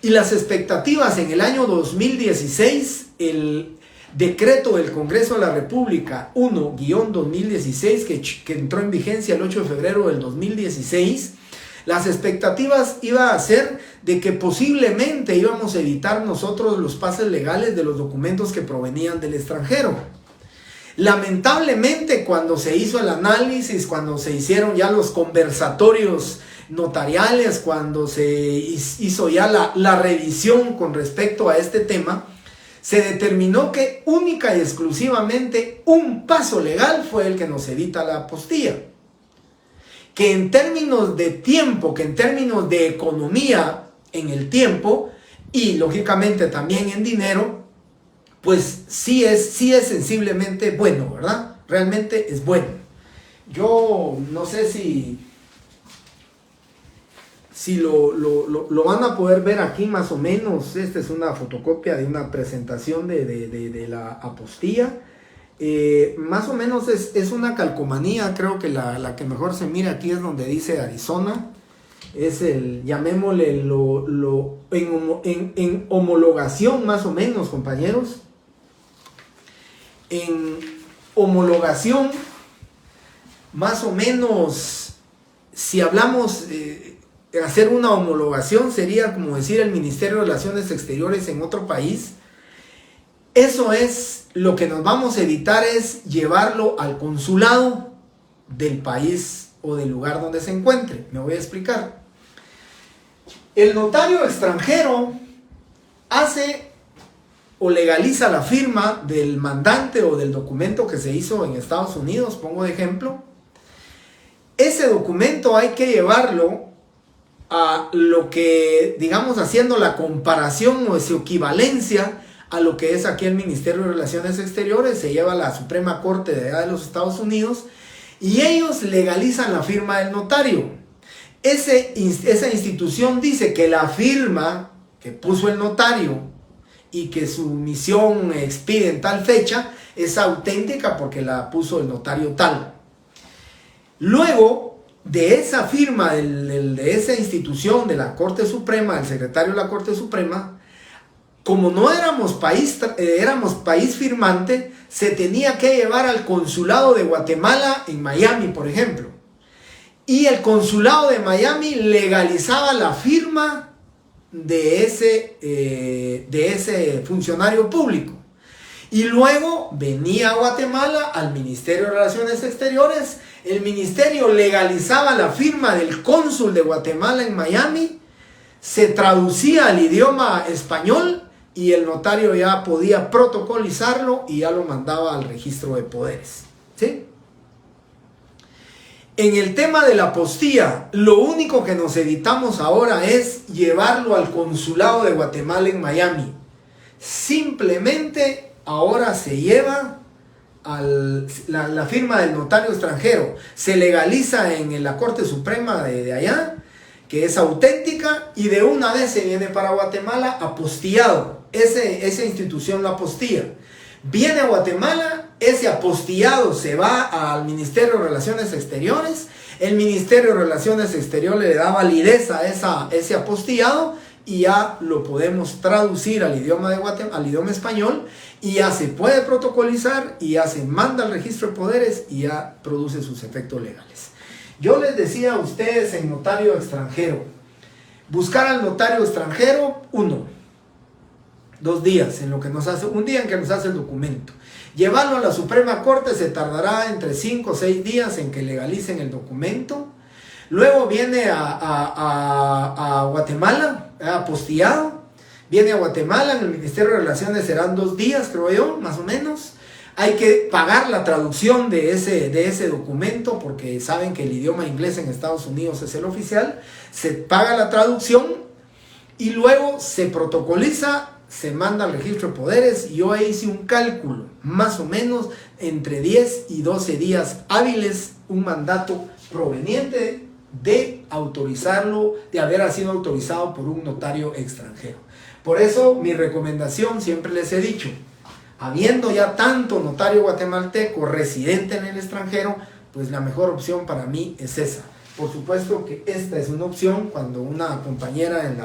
Y las expectativas en el año 2016, el decreto del Congreso de la República 1-2016 que entró en vigencia el 8 de febrero del 2016, las expectativas iban a ser de que posiblemente íbamos a evitar nosotros los pases legales de los documentos que provenían del extranjero. Lamentablemente, cuando se hizo el análisis, cuando se hicieron ya los conversatorios notariales, cuando se hizo ya la revisión con respecto a este tema, se determinó que única y exclusivamente un paso legal fue el que nos evita la apostilla. Que en términos de tiempo, que en términos de economía en el tiempo y lógicamente también en dinero, pues sí es sensiblemente bueno, ¿verdad? Realmente es bueno. Yo no sé si lo van a poder ver aquí más o menos. Esta es una fotocopia de una presentación de la apostilla. Más o menos es una calcomanía. Creo que la que mejor se mira aquí es donde dice Arizona. Es llamémosle en homologación más o menos, compañeros. En homologación más o menos, si hablamos hacer una homologación, sería como decir el Ministerio de Relaciones Exteriores en otro país. Eso es lo que nos vamos a evitar, es llevarlo al consulado del país o del lugar donde se encuentre. Me voy a explicar. El notario extranjero hace o legaliza la firma del mandante o del documento que se hizo en Estados Unidos, pongo de ejemplo. Ese documento hay que llevarlo a lo que, digamos, haciendo la comparación o su equivalencia a lo que es aquí el Ministerio de Relaciones Exteriores, se lleva a la Suprema Corte de allá de los Estados Unidos y ellos legalizan la firma del notario. Esa institución dice que la firma que puso el notario y que su misión expide en tal fecha es auténtica porque la puso el notario tal. Luego de esa firma de esa institución de la Corte Suprema, del secretario de la Corte Suprema, como no éramos país firmante, se tenía que llevar al consulado de Guatemala en Miami, por ejemplo. Y el consulado de Miami legalizaba la firma de ese funcionario público. Y luego venía a Guatemala al Ministerio de Relaciones Exteriores. El ministerio legalizaba la firma del cónsul de Guatemala en Miami. Se traducía al idioma español y el notario ya podía protocolizarlo y ya lo mandaba al registro de poderes. ¿Sí? En el tema de la apostilla, lo único que nos evitamos ahora es llevarlo al consulado de Guatemala en Miami. Simplemente ahora se lleva la firma del notario extranjero, se legaliza en la Corte Suprema de allá, que es auténtica, y de una vez se viene para Guatemala apostillado. Esa institución lo apostilla. Viene a Guatemala, ese apostillado se va al Ministerio de Relaciones Exteriores, el Ministerio de Relaciones Exteriores le da validez a ese apostillado y ya lo podemos traducir al idioma de Guatemala, al idioma español, y ya se puede protocolizar y ya se manda al registro de poderes y ya produce sus efectos legales. Yo les decía a ustedes en notario extranjero, buscar al notario extranjero, 1. 2 días en lo que nos hace, un día en que nos hace el documento. Llevarlo a la Suprema Corte se tardará entre 5 o 6 días en que legalicen el documento. Luego viene a Guatemala, apostillado. Viene a Guatemala, en el Ministerio de Relaciones serán 2 días, creo yo, más o menos. Hay que pagar la traducción de ese documento porque saben que el idioma inglés en Estados Unidos es el oficial. Se paga la traducción y luego se protocoliza, se manda al registro de poderes. Yo ahí hice un cálculo, más o menos entre 10 y 12 días hábiles, un mandato proveniente de autorizarlo, de haber sido autorizado por un notario extranjero. Por eso mi recomendación, siempre les he dicho, habiendo ya tanto notario guatemalteco residente en el extranjero, pues la mejor opción para mí es esa. Por supuesto que esta es una opción. Cuando una compañera en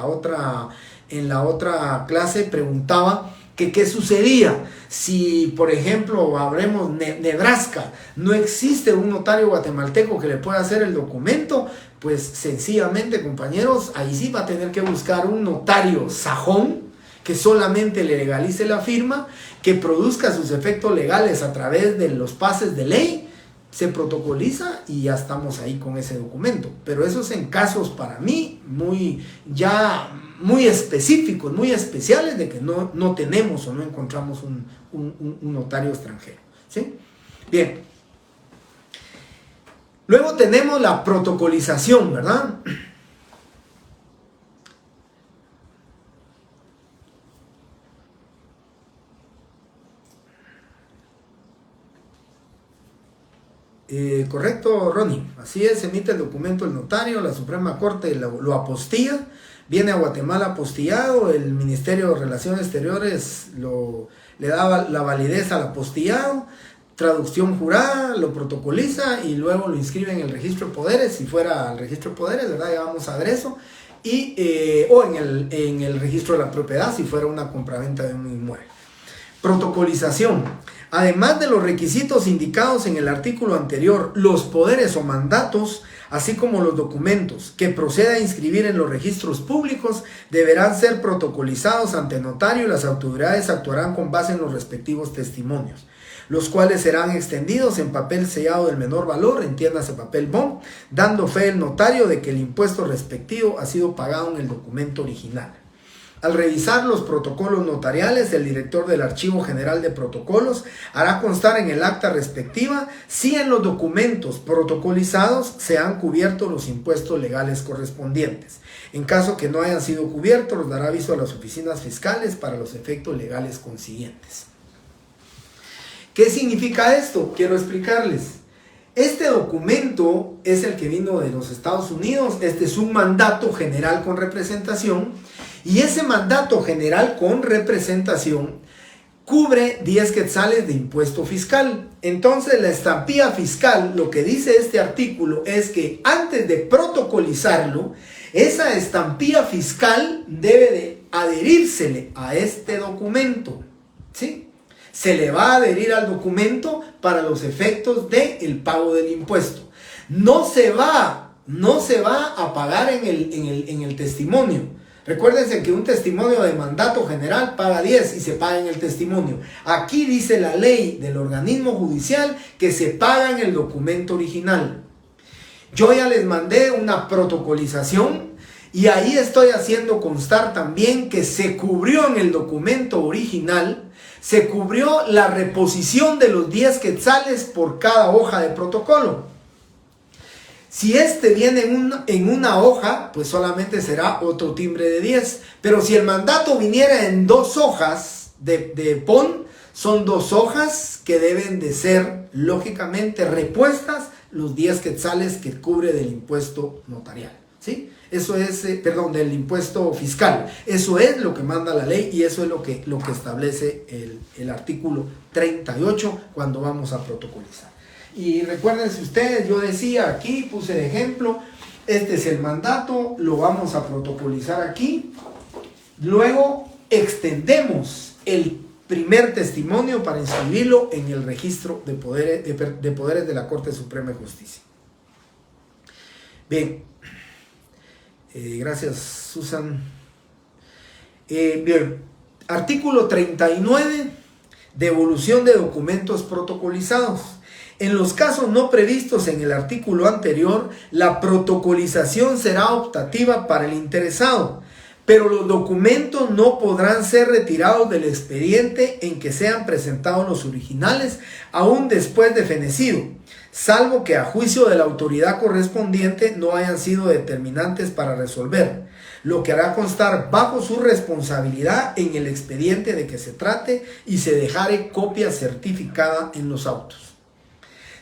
la otra clase preguntaba que qué sucedía si, por ejemplo, hablemos Nebraska, no existe un notario guatemalteco que le pueda hacer el documento, pues sencillamente, compañeros, ahí sí va a tener que buscar un notario sajón que solamente le legalice la firma, que produzca sus efectos legales a través de los pases de ley, se protocoliza y ya estamos ahí con ese documento. Pero eso es en casos para mí muy específicos, muy especiales, de que no tenemos o no encontramos un notario extranjero, ¿sí? Bien. Luego tenemos la protocolización, ¿verdad? Correcto, Ronnie. Así es, emite el documento el notario, la Suprema Corte lo apostilla, viene a Guatemala apostillado, el Ministerio de Relaciones Exteriores le da la validez al apostillado, traducción jurada, lo protocoliza y luego lo inscribe en el registro de poderes, si fuera al registro de poderes, ¿verdad? Ya vamos a ver eso, o en el registro de la propiedad, si fuera una compraventa de un inmueble. Protocolización. Además de los requisitos indicados en el artículo anterior, los poderes o mandatos, así como los documentos que proceda a inscribir en los registros públicos, deberán ser protocolizados ante notario y las autoridades actuarán con base en los respectivos testimonios, los cuales serán extendidos en papel sellado del menor valor, entiéndase papel bond, dando fe el notario de que el impuesto respectivo ha sido pagado en el documento original. Al revisar los protocolos notariales, el director del Archivo General de Protocolos hará constar en el acta respectiva si en los documentos protocolizados se han cubierto los impuestos legales correspondientes. En caso que no hayan sido cubiertos, los dará aviso a las oficinas fiscales para los efectos legales consiguientes. ¿Qué significa esto? Quiero explicarles. Este documento es el que vino de los Estados Unidos. Este es un mandato general con representación. Y ese mandato general con representación cubre 10 quetzales de impuesto fiscal. Entonces la estampilla fiscal, lo que dice este artículo es que antes de protocolizarlo, esa estampilla fiscal debe de adherírsele a este documento, ¿sí? Se le va a adherir al documento para los efectos del pago del impuesto. No se va a pagar en el testimonio. Recuérdense que un testimonio de mandato general paga 10 y se paga en el testimonio. Aquí dice la ley del organismo judicial que se paga en el documento original. Yo ya les mandé una protocolización y ahí estoy haciendo constar también que se cubrió en el documento original, se cubrió la reposición de los 10 quetzales por cada hoja de protocolo. Si este viene en una hoja, pues solamente será otro timbre de 10. Pero si el mandato viniera en 2 hojas de PON, son 2 hojas que deben de ser, lógicamente, repuestas los 10 quetzales que cubre del impuesto notarial, ¿sí? Eso es, del impuesto fiscal. Eso es lo que manda la ley y eso es lo que establece el artículo 38 cuando vamos a protocolizar. Y recuérdense ustedes, yo decía aquí, puse de ejemplo, este es el mandato, lo vamos a protocolizar aquí. Luego extendemos el primer testimonio para inscribirlo en el registro de poderes de la Corte Suprema de Justicia. Bien, gracias Susan. Bien, Artículo 39. Devolución de documentos protocolizados. En los casos no previstos en el artículo anterior, la protocolización será optativa para el interesado, pero los documentos no podrán ser retirados del expediente en que sean presentados los originales, aún después de fenecido, salvo que a juicio de la autoridad correspondiente no hayan sido determinantes para resolver, lo que hará constar bajo su responsabilidad en el expediente de que se trate y se dejare copia certificada en los autos.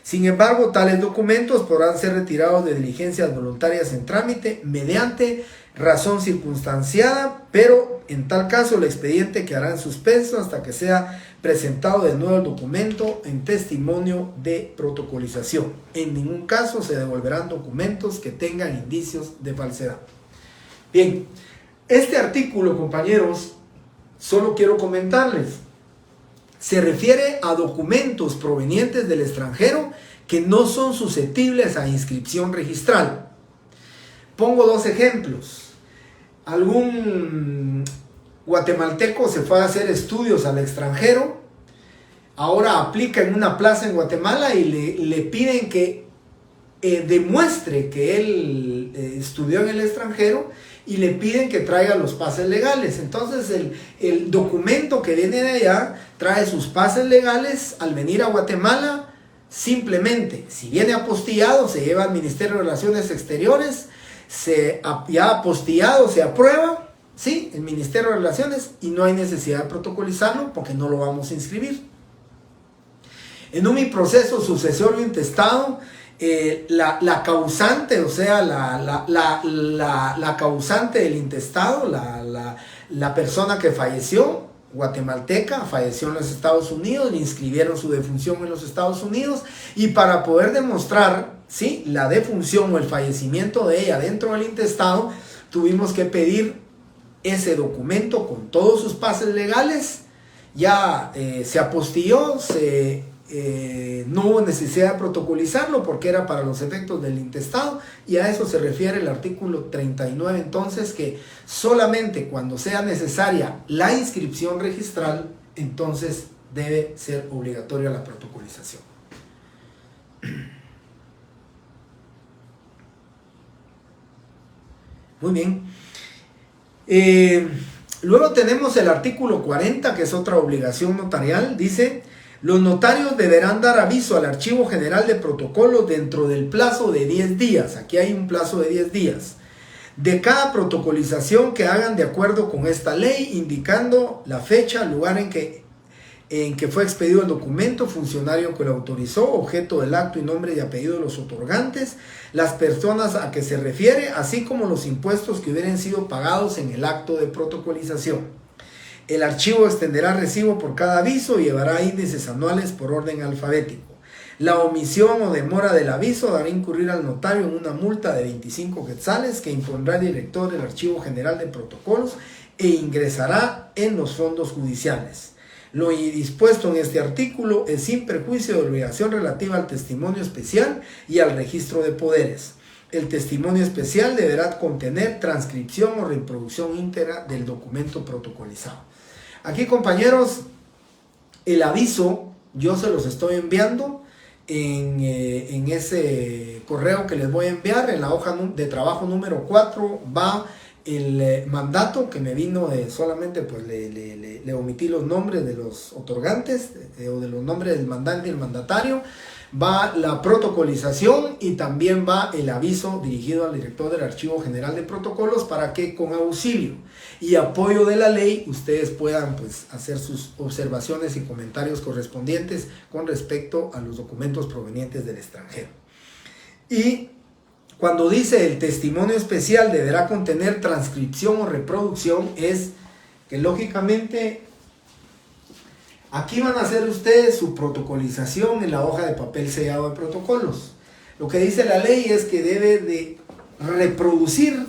Sin embargo, tales documentos podrán ser retirados de diligencias voluntarias en trámite mediante razón circunstanciada, pero en tal caso el expediente quedará en suspenso hasta que sea presentado de nuevo el documento en testimonio de protocolización. En ningún caso se devolverán documentos que tengan indicios de falsedad. Bien, este artículo, compañeros, solo quiero comentarles, se refiere a documentos provenientes del extranjero que no son susceptibles a inscripción registral. Pongo dos ejemplos. Algún guatemalteco se fue a hacer estudios al extranjero, ahora aplica en una plaza en Guatemala y le piden que demuestre que él estudió en el extranjero y le piden que traiga los pases legales. Entonces el documento que viene de allá trae sus pases legales. Al venir a Guatemala, simplemente, si viene apostillado, se lleva al Ministerio de Relaciones Exteriores, ya apostillado se aprueba, ¿sí?, el Ministerio de Relaciones, y no hay necesidad de protocolizarlo porque no lo vamos a inscribir. En un proceso sucesorio intestado, la causante, o sea, la causante del intestado, la persona que falleció, guatemalteca, falleció en los Estados Unidos, le inscribieron su defunción en los Estados Unidos, y para poder demostrar, ¿sí?, la defunción o el fallecimiento de ella dentro del intestado, tuvimos que pedir ese documento con todos sus pases legales. Ya se apostilló, no hubo necesidad de protocolizarlo porque era para los efectos del intestado, y a eso se refiere el artículo 39, entonces, que solamente cuando sea necesaria la inscripción registral, entonces debe ser obligatoria la protocolización. Muy bien. Luego tenemos el artículo 40, que es otra obligación notarial. Dice: los notarios deberán dar aviso al Archivo General de Protocolos dentro del plazo de 10 días. Aquí hay un plazo de 10 días. De cada protocolización que hagan de acuerdo con esta ley, indicando la fecha, lugar en que fue expedido el documento, funcionario que lo autorizó, objeto del acto y nombre y apellido de los otorgantes, las personas a que se refiere, así como los impuestos que hubieran sido pagados en el acto de protocolización. El archivo extenderá recibo por cada aviso y llevará índices anuales por orden alfabético. La omisión o demora del aviso dará incurrir al notario en una multa de 25 quetzales que impondrá el director del Archivo General de Protocolos e ingresará en los fondos judiciales. Lo dispuesto en este artículo es sin perjuicio de obligación relativa al testimonio especial y al registro de poderes. El testimonio especial deberá contener transcripción o reproducción íntegra del documento protocolizado. Aquí, compañeros, el aviso yo se los estoy enviando en ese correo que les voy a enviar. En la hoja de trabajo número 4 va el mandato que me vino solamente, pues le omití los nombres de los otorgantes o de los nombres del mandante y el mandatario. Va la protocolización y también va el aviso dirigido al director del Archivo General de Protocolos para que, con auxilio y apoyo de la ley, ustedes puedan, pues, hacer sus observaciones y comentarios correspondientes con respecto a los documentos provenientes del extranjero. Y cuando dice el testimonio especial deberá contener transcripción o reproducción, es que lógicamente aquí van a hacer ustedes su protocolización en la hoja de papel sellado de protocolos. Lo que dice la ley es que debe de reproducir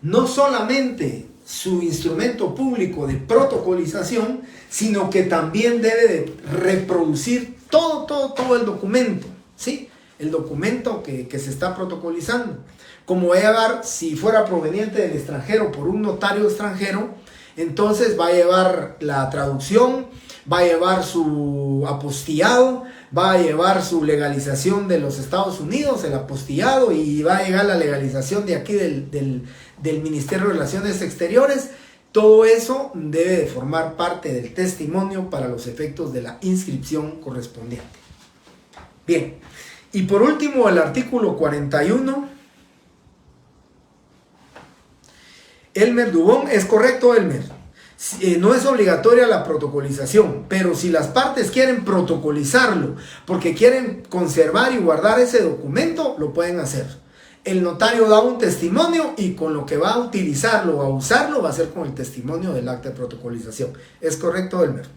no solamente su instrumento público de protocolización, sino que también debe de reproducir todo el documento, ¿sí?, el documento que se está protocolizando. Como si fuera proveniente del extranjero por un notario extranjero, Entonces va a llevar la traducción, va a llevar su apostillado, va a llevar su legalización de los Estados Unidos, el apostillado, y va a llegar la legalización de aquí del Ministerio de Relaciones Exteriores. Todo eso debe de formar parte del testimonio para los efectos de la inscripción correspondiente. Bien, y por último el artículo 41. Elmer Dubón, es correcto, Elmer. No es obligatoria la protocolización, pero si las partes quieren protocolizarlo porque quieren conservar y guardar ese documento, lo pueden hacer. El notario da un testimonio y con lo que va a utilizarlo o a usarlo va a ser con el testimonio del acta de protocolización. ¿Es correcto, Elmer?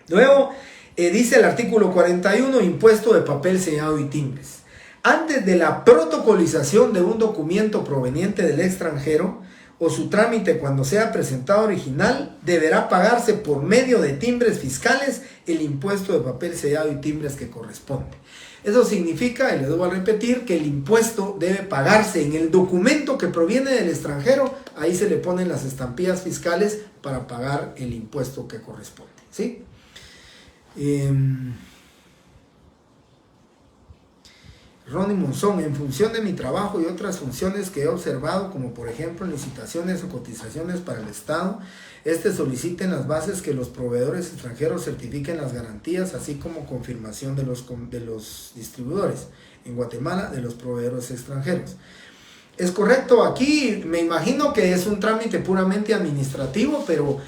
Luego, dice el artículo 41, impuesto de papel sellado y timbres. Antes de la protocolización de un documento proveniente del extranjero o su trámite cuando sea presentado original, deberá pagarse por medio de timbres fiscales el impuesto de papel sellado y timbres que corresponde. Eso significa, y le debo a repetir, que el impuesto debe pagarse en el documento que proviene del extranjero. Ahí se le ponen las estampillas fiscales para pagar el impuesto que corresponde, ¿sí? Ronnie Monzón, en función de mi trabajo y otras funciones que he observado, como por ejemplo licitaciones o cotizaciones para el Estado, soliciten las bases que los proveedores extranjeros certifiquen las garantías, así como confirmación de los distribuidores en Guatemala de los proveedores extranjeros. Es correcto, aquí me imagino que es un trámite puramente administrativo, pero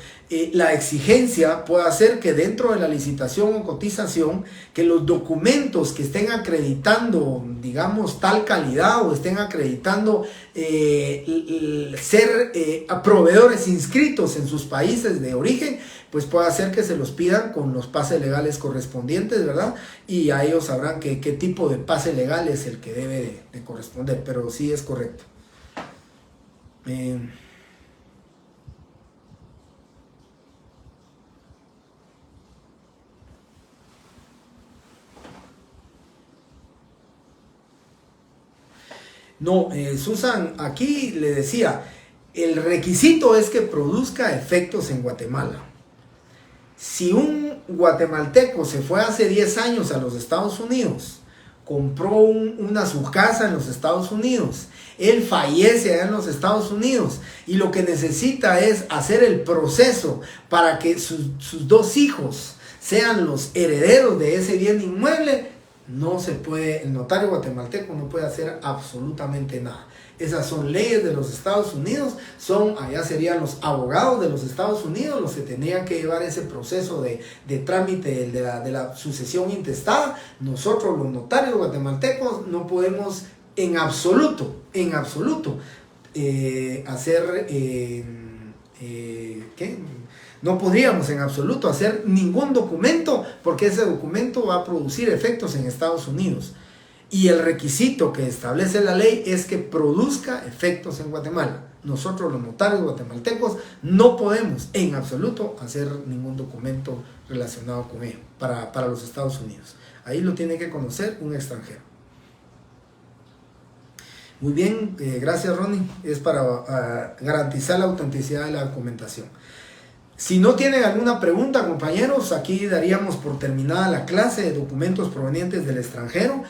la exigencia puede hacer que dentro de la licitación o cotización, que los documentos que estén acreditando, digamos, tal calidad o estén acreditando ser proveedores inscritos en sus países de origen, pues puede hacer que se los pidan con los pases legales correspondientes, ¿verdad? Y a ellos sabrán qué tipo de pase legal es el que debe de corresponder, pero sí es correcto. No, Susan, aquí le decía, el requisito es que produzca efectos en Guatemala. Si un guatemalteco se fue hace 10 años a los Estados Unidos, compró su casa en los Estados Unidos, él fallece allá en los Estados Unidos y lo que necesita es hacer el proceso para que sus dos hijos sean los herederos de ese bien inmueble, no se puede, el notario guatemalteco no puede hacer absolutamente nada. Esas son leyes de los Estados Unidos, allá serían los abogados de los Estados Unidos los que tenían que llevar ese proceso de trámite de la sucesión intestada. Nosotros los notarios guatemaltecos no podemos en absoluto hacer, no podríamos en absoluto hacer ningún documento porque ese documento va a producir efectos en Estados Unidos. Y el requisito que establece la ley es que produzca efectos en Guatemala. Nosotros los notarios guatemaltecos no podemos en absoluto hacer ningún documento relacionado con ello para los Estados Unidos. Ahí lo tiene que conocer un extranjero. Muy bien, gracias Ronnie. Es para garantizar la autenticidad de la documentación. Si no tienen alguna pregunta, compañeros, aquí daríamos por terminada la clase de documentos provenientes del extranjero.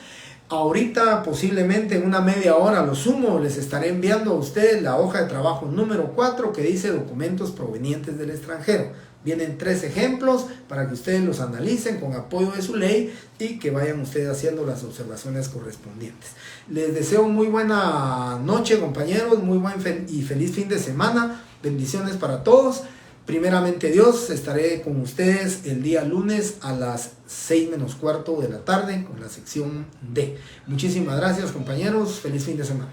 Ahorita, posiblemente en una media hora, a lo sumo, les estaré enviando a ustedes la hoja de trabajo número 4 que dice documentos provenientes del extranjero. Vienen 3 ejemplos para que ustedes los analicen con apoyo de su ley y que vayan ustedes haciendo las observaciones correspondientes. Les deseo muy buena noche, compañeros, muy buen y feliz fin de semana. Bendiciones para todos. Primeramente Dios, estaré con ustedes el día lunes a las 6:15 de la tarde con la sección D. Muchísimas gracias, compañeros. Feliz fin de semana.